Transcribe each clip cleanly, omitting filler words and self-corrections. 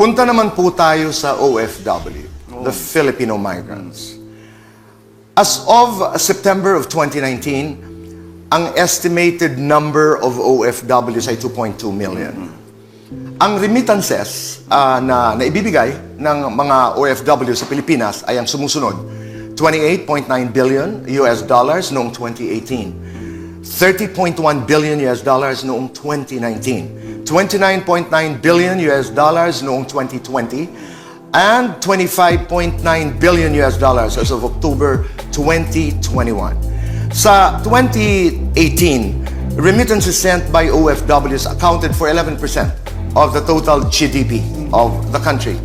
Punta naman po tayo sa OFW, the Filipino migrants. As of September of 2019, ang estimated number of OFWs ay 2.2 million. Ang remittances na naibibigay ng mga OFW sa Pilipinas ay ang sumusunod: $28.9 billion noong 2018, $30.1 billion noong 2019, $29.9 billion noong 2020, and $25.9 billion as of October 2021. Sa 2018, remittances sent by OFWs accounted for 11% of the total GDP of the country.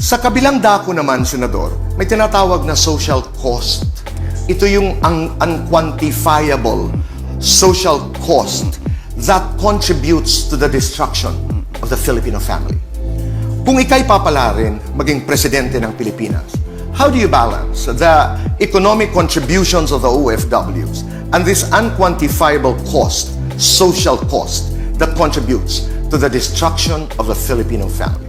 Sa kabilang dako naman, Senador, may tinatawag na social cost. Ito yung unquantifiable social cost that contributes to the destruction of the Filipino family. Kung ika'y papalarin maging presidente ng Pilipinas, how do you balance the economic contributions of the OFWs and this unquantifiable cost, social cost, that contributes to the destruction of the Filipino family?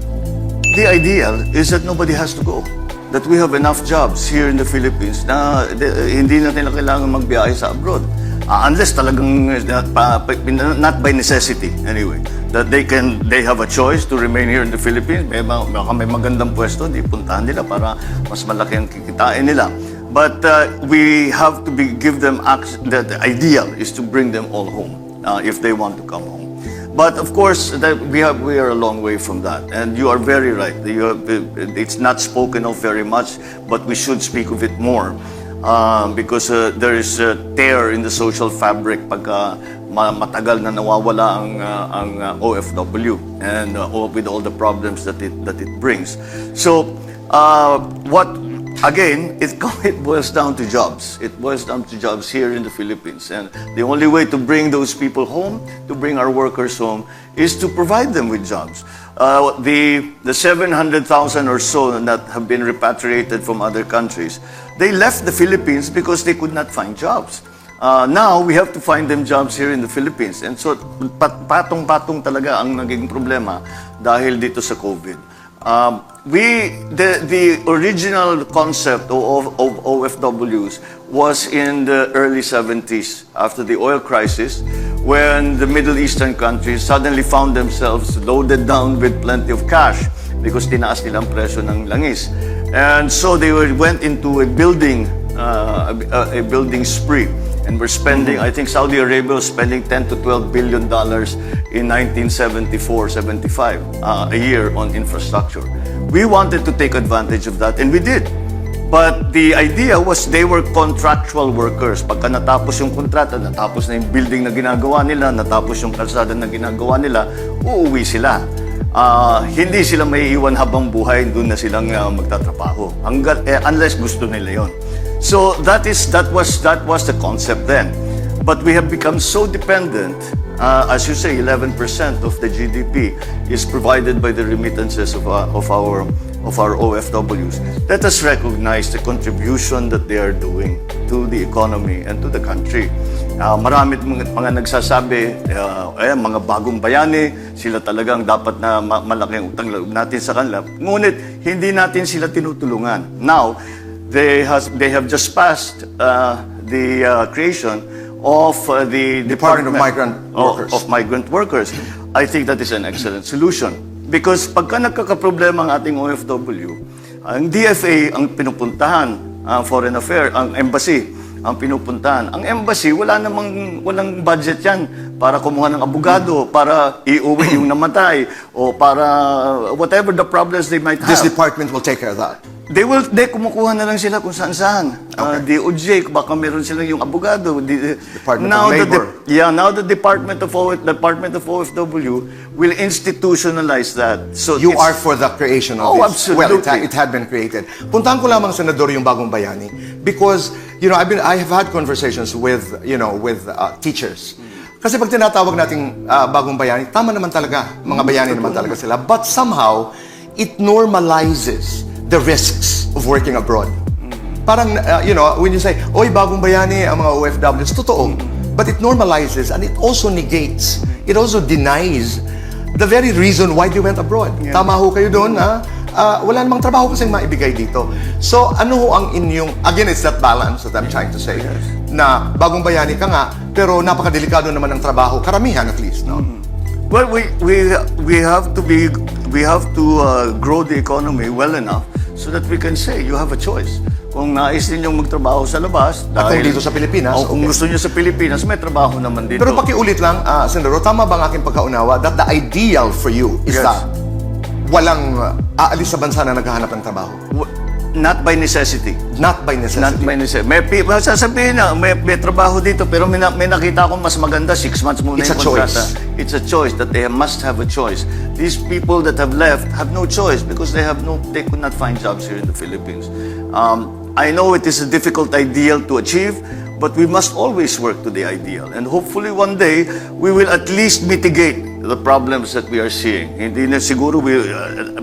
The ideal is that nobody has to go. That we have enough jobs here in the Philippines na hindi na nila kailangan magbiyahe sa abroad. Unless talagang not by necessity anyway. That they have a choice to remain here in the Philippines. May magandang pwesto, di puntahan nila para mas malaki ang kikitain nila. But we have to give them access. The ideal is to bring them all home if they want to come home. But of course, we are a long way from that. And you are very right. It's not spoken of very much, but we should speak of it more. Because there is a tear in the social fabric pagka matagal na nawawala ang OFW and with all the problems that it brings. So again, it boils down to jobs. It boils down to jobs here in the Philippines. And the only way to bring those people home, to bring our workers home, is to provide them with jobs. The 700,000 or so that have been repatriated from other countries, they left the Philippines because they could not find jobs. Now, we have to find them jobs here in the Philippines. And so, patong-patong talaga ang naging problema dahil dito sa COVID. The original concept of OFWs was in the early 70s, after the oil crisis, when the Middle Eastern countries suddenly found themselves loaded down with plenty of cash because tinaas nila ang presyo ng langis. And so they went into a building spree. And we're spending, I think Saudi Arabia was spending $10 to $12 billion in 1974-75 a year on infrastructure. We wanted to take advantage of that, and we did. But the idea was they were contractual workers. Pagka natapos yung kontrata, natapos na yung building na ginagawa nila, natapos yung kalsada na ginagawa nila, uuwi sila. Hindi sila may iwan habang buhay, doon na silang magtatrabaho. Unless gusto nila yon. So that was the concept then. But we have become so dependent. As you say, 11% of the GDP is provided by the remittances of our OFWs. Let us recognize the contribution that they are doing to the economy and to the country. Marami mga nagsasabi, mga bagong bayani, sila talagang dapat na malaki ang utang loob natin sa kanila. Ngunit hindi natin sila tinutulungan. Now, they have just passed the creation of the Department of Migrant Workers. Of migrant workers. I think that is an excellent solution. Because pagka nagkakaproblema ang ating OFW, ang DFA ang pinupuntahan, Foreign Affairs, ang embassy ang pinupuntahan. Ang embassy, walang budget yan para kumuha ng abogado, para iuwi yung namatay, o para whatever the problems they might have. This department will take care of that. They kumukuha na lang sila kung saan-saan. DOJ, baka meron silang yung abogado. Department of Labor. Now the Department of OFW will institutionalize that. So You are for the creation of this. Absolutely. Well, it had been created. Puntahan ko lamang, Senador, yung Bagong Bayani, because I have had conversations with teachers. Kasi pag tinatawag nating Bagong Bayani, tama naman talaga, mga bayani naman talaga sila. But somehow, it normalizes the risks of working abroad. Parang, when you say, oy, Bagong Bayani, ang mga OFWs, totoo. But it normalizes and it also negates, it also denies the very reason why they went abroad. Yeah. Tama ho kayo doon, ha? Wala namang trabaho kasing maibigay dito. So, ano ho ang inyong, again, it's that balance that I'm trying to say, na bagong bayani ka nga, pero napakadelikado naman ng trabaho, karamihan at least, no? Well, we have to grow the economy well enough so that we can say you have a choice. Kung nais ninyong magtrabaho sa labas, At kung dito sa Pilipinas, o kung gusto niyo sa Pilipinas, may trabaho naman dito. Pero pakiulit lang, Senador, tama ba ang aking pagkaunawa that the ideal for you is Yes. that walang aalis sa bansa na naghahanap ng trabaho? Not by necessity. Not by necessity. Not by necessity. Sasabihin na, may trabaho dito, pero may nakita akong mas maganda, 6 months muna It's yung a kontrata. choice. It's a choice that they must have a choice. These people that have left have no choice because they could not find jobs here in the Philippines. I know it is a difficult ideal to achieve, but we must always work to the ideal. And hopefully one day, we will at least mitigate the problems that we are seeing. Hindi na siguro,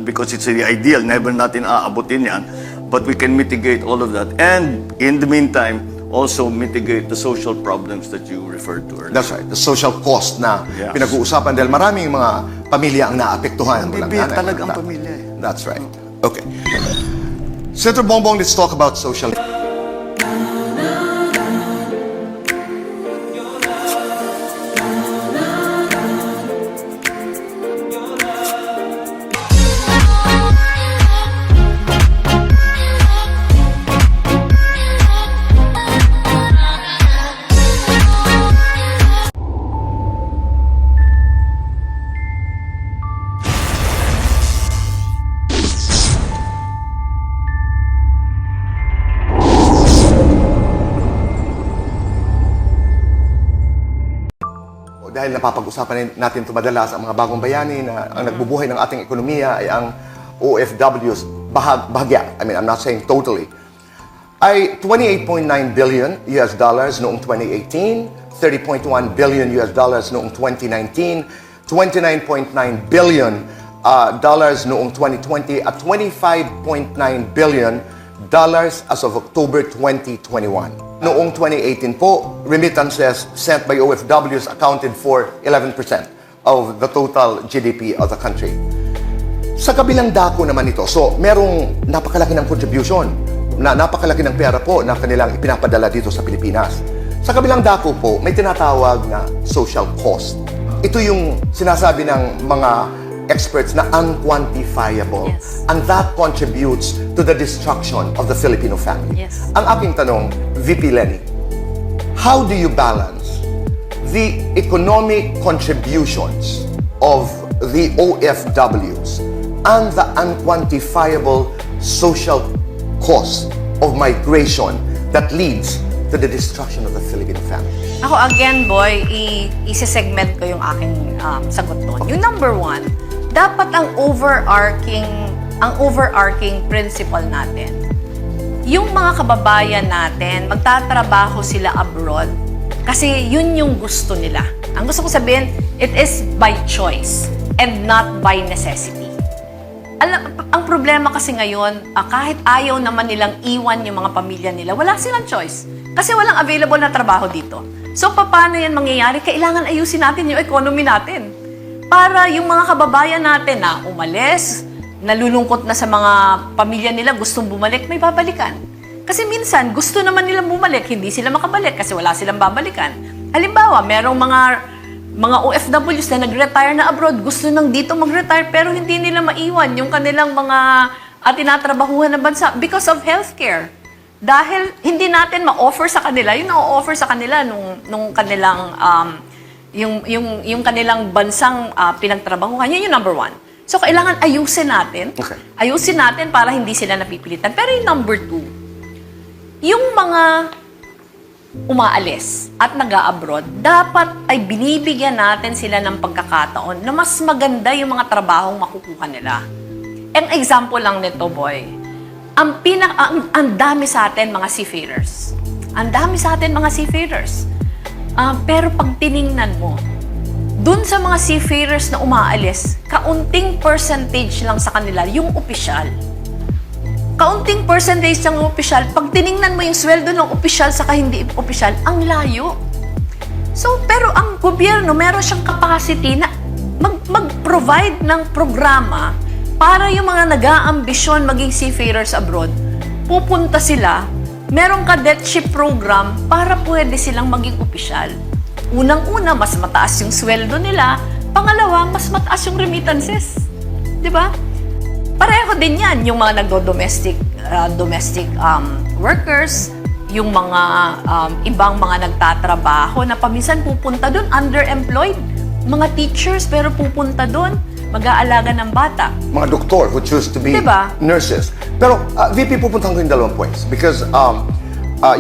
because it's the ideal, never natin aabutin yan, but we can mitigate all of that. And in the meantime, also mitigate the social problems that you referred to earlier. That's right. The social cost na Yes. pinag-uusapan dahil maraming mga pamilya ang naapektuhan. Walang Bibiyak nanay, talaga ang walang tatay. pamilya eh. That's right. Okay. Senator Bongbong, let's talk about social. Dahil napapag-usapan natin ito madalas ang mga bagong bayani na ang nagbubuhay ng ating ekonomiya ay ang OFWs bahagya. I mean, I'm not saying totally. Ay 28.9 billion US dollars noong 2018, 30.1 billion US dollars noong 2019, 29.9 billion dollars noong 2020 at 25.9 billion dollars as of October 2021. Noong 2018 po, remittances sent by OFWs accounted for 11% of the total GDP of the country. Sa kabilang dako naman ito, so merong napakalaki ng contribution, napakalaki ng pera po na kanilang ipinapadala dito sa Pilipinas. Sa kabilang dako po, may tinatawag na social cost. Ito yung sinasabi ng mga experts na unquantifiable. Yes. And that contributes to the destruction of the Filipino family. Yes. Ang aking tanong, VP LENI, how do you balance the economic contributions of the OFWs and the unquantifiable social cost of migration that leads to the destruction of the Filipino family? Ako again, boy, i-segment ko yung aking sagot doon. Yung number one, dapat ang overarching principle natin, yung mga kababayan natin, magtatrabaho sila abroad kasi yun yung gusto nila. Ang gusto ko sabihin, it is by choice and not by necessity. Ang problema kasi ngayon, kahit ayaw naman nilang iwan yung mga pamilya nila, wala silang choice. Kasi walang available na trabaho dito. So, paano yan mangyayari? Kailangan ayusin natin yung economy natin. Para yung mga kababayan natin na umalis, nalulungkot na sa mga pamilya nila, gustong bumalik, may babalikan. Kasi minsan, gusto naman nilang bumalik, hindi sila makabalik kasi wala silang babalikan. Halimbawa, merong mga OFWs na nag-retire na abroad, gusto nang dito mag-retire pero hindi nila maiwan yung kanilang mga tinatrabahuhan na bansa because of healthcare. Dahil hindi natin ma-offer sa kanila, yung na-offer sa kanila nung kanilang yung kanilang bansang pinagtrabahuhan, yun yung number one. So, kailangan ayusin natin. Okay. Ayusin natin para hindi sila napipilitan. Pero yung number two, yung mga umaalis at nag-a-abroad, dapat ay binibigyan natin sila ng pagkakataon na mas maganda yung mga trabahong makukuha nila. Ang example lang nito, boy, ang dami sa atin mga seafarers. Ang dami sa atin mga seafarers. Pero pag tiningnan mo, dun sa mga seafarers na umaalis, kaunting percentage lang sa kanila yung opisyal. Kaunting percentage ng opisyal, pag tiningnan mo yung sweldo ng opisyal saka hindi opisyal, ang layo. So, pero ang gobyerno, meron siyang capacity na mag-provide ng programa para yung mga nag-aambisyon maging seafarers abroad, pupunta sila, merong cadetship program para pwede silang maging opisyal. Unang-una, mas mataas yung sweldo nila. Pangalawa, mas mataas yung remittances. Di ba? Pareho din yan, yung mga domestic workers, yung mga ibang mga nagtatrabaho na paminsan pupunta doon, underemployed. Mga teachers, pero pupunta doon, mag-aalaga ng bata. Mga doktor who choose to be Diba? nurses. Pero, VP, pupuntahan ko yung dalawang points. Because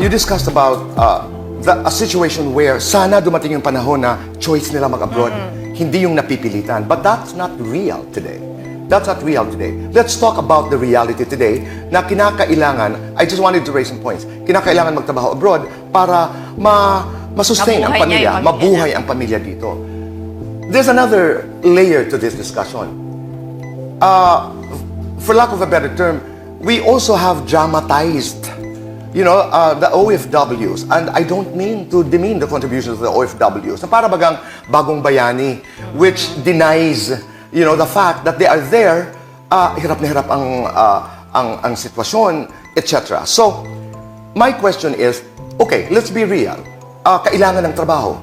you discussed about a situation where sana dumating yung panahon na choice nila mag-abroad, hindi yung napipilitan. But that's not real today. That's not real today. Let's talk about the reality today na kinakailangan, I just wanted to raise some points, kinakailangan magtrabaho abroad para ma-sustain ang Mabuhay niya pamilya, yung pamilya mabuhay ang pamilya dito. There's another layer to this discussion. For lack of a better term, we also have dramatized, the OFWs. And I don't mean to demean the contributions of the OFWs. Na para bagang bagong bayani, which denies, the fact that they are there, hirap na hirap ang sitwasyon, etc. So, my question is, okay, let's be real. Kailangan ng trabaho.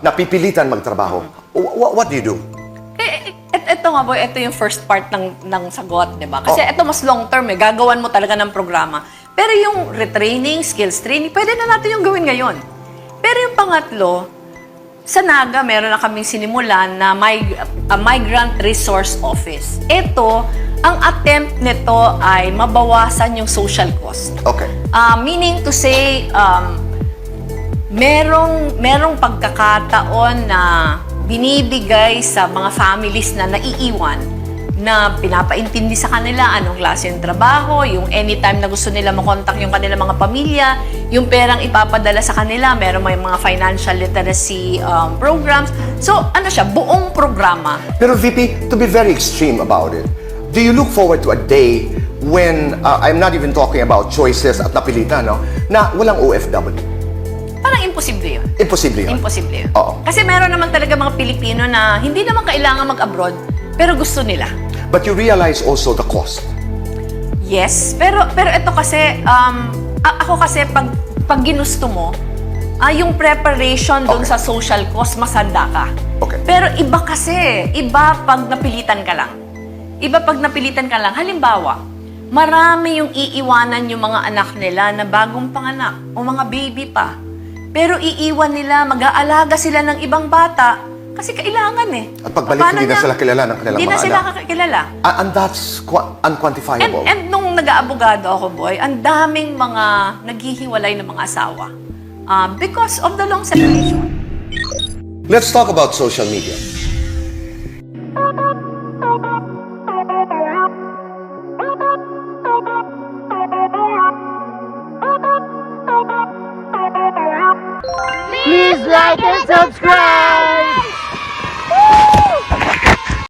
Napipilitan magtrabaho. What do you do? Ito nga boy, ito yung first part ng sagot, di ba? Kasi ito mas long term gagawan mo talaga ng programa. Pero yung retraining, skills training, pwede na natin yung gawin ngayon. Pero yung pangatlo, sa Naga, meron na kaming sinimulan na Migrant Resource Office. Ito, ang attempt nito ay mabawasan yung social cost. Okay. Meaning to say, merong pagkakataon na binibigay sa mga families na naiiwan na pinapaintindi sa kanila anong klase yung trabaho, yung anytime na gusto nila makontak yung kanilang mga pamilya, yung perang ipapadala sa kanila, meron may mga financial literacy programs. So, buong programa. Pero VP, to be very extreme about it, do you look forward to a day when, I'm not even talking about choices at napilitan, na walang OFW? Parang imposible yun. Imposible yun. Imposible yun. Oo. Kasi meron naman talaga mga Pilipino na hindi naman kailangan mag-abroad, pero gusto nila. But you realize also the cost. Yes, pero ito kasi, ako kasi pag ginusto mo, yung preparation doon Okay. sa social cost, masanda ka. Okay. Pero iba kasi, iba pag napilitan ka lang. Iba pag napilitan ka lang. Halimbawa, marami yung iiwanan yung mga anak nila na bagong panganak o mga baby pa. Pero iiwan nila, mag-aalaga sila ng ibang bata kasi kailangan At pagbalik, hindi na sila kilala ng kanilang Hindi mga na sila anak. kilala. And that's unquantifiable. And nung nag-aabogado ako, boy, ang daming mga naghihiwalay ng mga asawa because of the long separation. Let's talk about social media. Please like and subscribe.